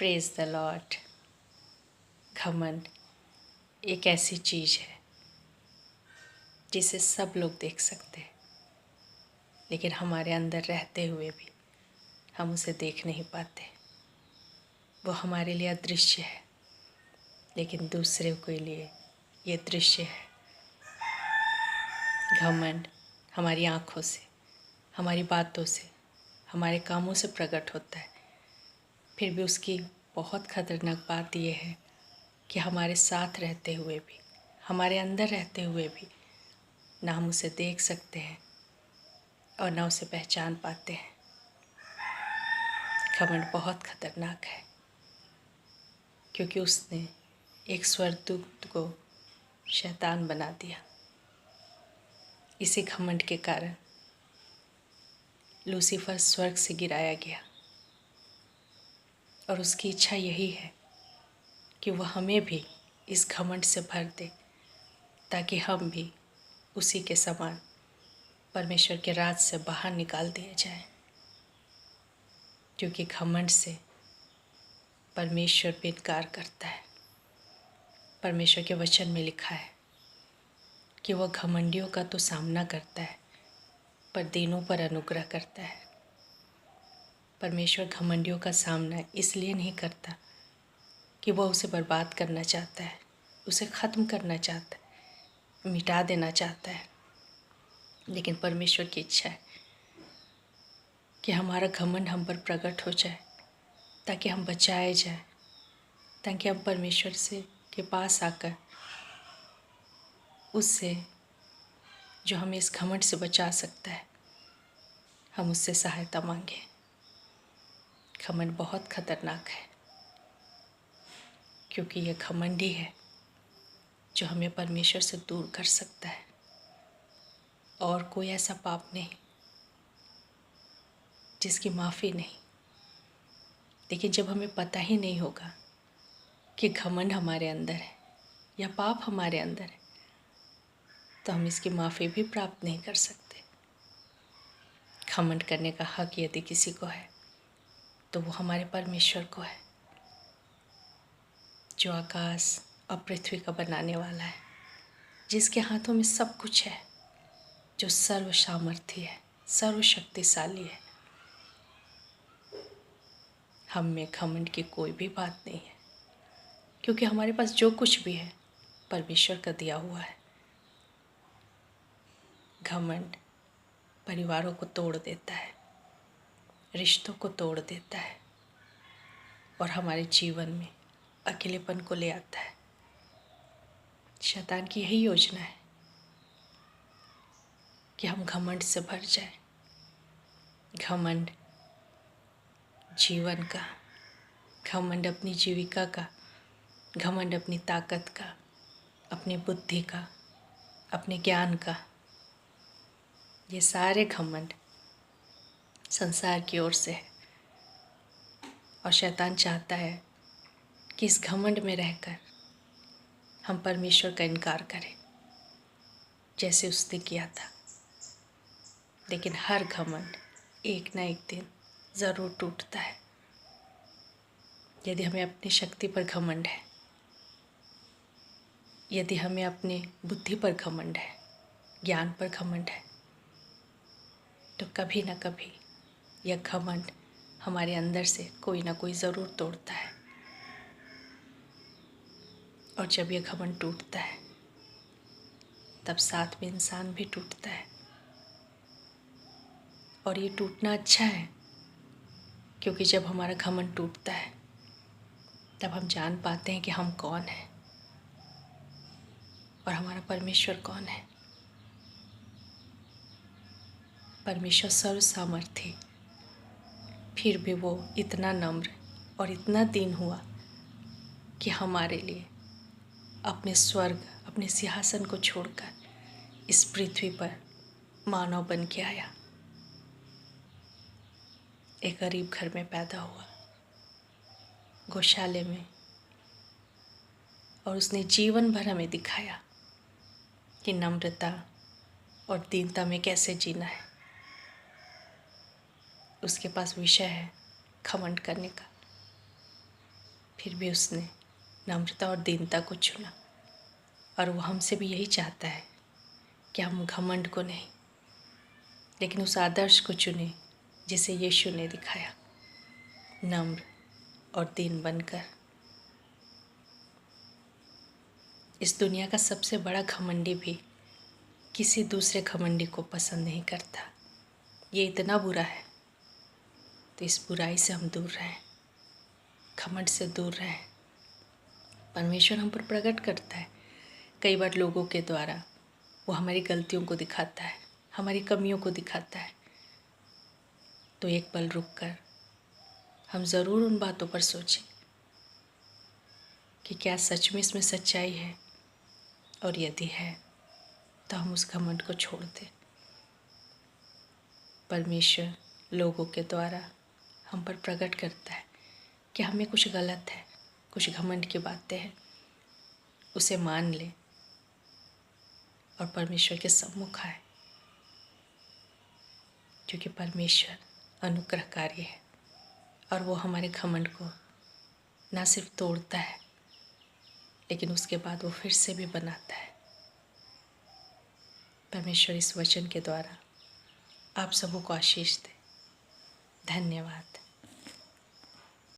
Praise the Lord. घमंड एक ऐसी चीज़ है जिसे सब लोग देख सकते हैं, लेकिन हमारे अंदर रहते हुए भी हम उसे देख नहीं पाते। वो हमारे लिए अदृश्य है, लेकिन दूसरे के लिए ये दृश्य है। घमंड हमारी आँखों से, हमारी बातों से, हमारे कामों से प्रकट होता है। फिर भी उसकी बहुत खतरनाक बात यह है कि हमारे साथ रहते हुए भी, हमारे अंदर रहते हुए भी ना हम उसे देख सकते हैं और ना उसे पहचान पाते हैं। घमंड बहुत खतरनाक है, क्योंकि उसने एक स्वर्गदूत को शैतान बना दिया। इसी घमंड के कारण लूसीफर स्वर्ग से गिराया गया, और उसकी इच्छा यही है कि वह हमें भी इस घमंड से भर दे, ताकि हम भी उसी के समान परमेश्वर के राज से बाहर निकाल दिए जाएं। क्योंकि घमंड से परमेश्वर भी इनकार करता है। परमेश्वर के वचन में लिखा है कि वह घमंडियों का तो सामना करता है, पर दीनों पर अनुग्रह करता है। परमेश्वर घमंडियों का सामना इसलिए नहीं करता कि वह उसे बर्बाद करना चाहता है, उसे ख़त्म करना चाहता है, मिटा देना चाहता है। लेकिन परमेश्वर की इच्छा है कि हमारा घमंड हम पर प्रकट हो जाए, ताकि हम बचाए जाए, ताकि हम परमेश्वर से के पास आकर उससे, जो हमें इस घमंड से बचा सकता है, हम उससे सहायता मांगें। घमंड बहुत खतरनाक है, क्योंकि यह घमंड ही है जो हमें परमेश्वर से दूर कर सकता है। और कोई ऐसा पाप नहीं जिसकी माफ़ी नहीं। लेकिन जब हमें पता ही नहीं होगा कि घमंड हमारे अंदर है या पाप हमारे अंदर है, तो हम इसकी माफ़ी भी प्राप्त नहीं कर सकते। घमंड करने का हक यदि किसी को है, तो वो हमारे परमेश्वर को है, जो आकाश और पृथ्वी का बनाने वाला है, जिसके हाथों में सब कुछ है, जो सर्व सामर्थी है, सर्वशक्तिशाली है। हम में घमंड की कोई भी बात नहीं है, क्योंकि हमारे पास जो कुछ भी है परमेश्वर का दिया हुआ है। घमंड परिवारों को तोड़ देता है, रिश्तों को तोड़ देता है, और हमारे जीवन में अकेलेपन को ले आता है। शैतान की यही योजना है कि हम घमंड से भर जाएं। घमंड जीवन का, घमंड अपनी जीविका का, घमंड अपनी ताकत का, अपनी बुद्धि का, अपने ज्ञान का, ये सारे घमंड संसार की ओर से है। और शैतान चाहता है कि इस घमंड में रहकर हम परमेश्वर का इनकार करें, जैसे उसने किया था। लेकिन हर घमंड एक ना एक दिन ज़रूर टूटता है। यदि हमें अपनी शक्ति पर घमंड है, यदि हमें अपने बुद्धि पर घमंड है, ज्ञान पर घमंड है, तो कभी ना कभी यह घमंड हमारे अंदर से कोई ना कोई ज़रूर तोड़ता है। और जब यह घमंड टूटता है, तब साथ में इंसान भी टूटता है। और ये टूटना अच्छा है, क्योंकि जब हमारा घमंड टूटता है, तब हम जान पाते हैं कि हम कौन हैं और हमारा परमेश्वर कौन है। परमेश्वर सर्व सामर्थी, फिर भी वो इतना नम्र और इतना दीन हुआ कि हमारे लिए अपने स्वर्ग, अपने सिंहासन को छोड़कर इस पृथ्वी पर मानव बन के आया। एक गरीब घर में पैदा हुआ, गौशाले में, और उसने जीवन भर हमें दिखाया कि नम्रता और दीनता में कैसे जीना है। उसके पास विषय है घमंड करने का, फिर भी उसने नम्रता और दीनता को चुना। और वो हमसे भी यही चाहता है कि हम घमंड को नहीं, लेकिन उस आदर्श को चुने जिसे यीशु ने दिखाया, नम्र और दीन बनकर। इस दुनिया का सबसे बड़ा घमंडी भी किसी दूसरे घमंडी को पसंद नहीं करता। ये इतना बुरा है, तो इस बुराई से हम दूर रहें, घमंड से दूर रहें। परमेश्वर हम पर प्रकट करता है कई बार लोगों के द्वारा। वो हमारी गलतियों को दिखाता है, हमारी कमियों को दिखाता है। तो एक पल रुक कर हम ज़रूर उन बातों पर सोचें कि क्या सच में इसमें सच्चाई है, और यदि है तो हम उस घमंड को छोड़ दें। परमेश्वर लोगों के द्वारा हम पर प्रकट करता है कि हमें कुछ गलत है, कुछ घमंड की बातें हैं, उसे मान ले और परमेश्वर के सम्मुख आए, क्योंकि परमेश्वर अनुग्रहकारी है और वो हमारे घमंड को ना सिर्फ तोड़ता है, लेकिन उसके बाद वो फिर से भी बनाता है। परमेश्वर इस वचन के द्वारा आप सबों को आशीष दे। धन्यवाद।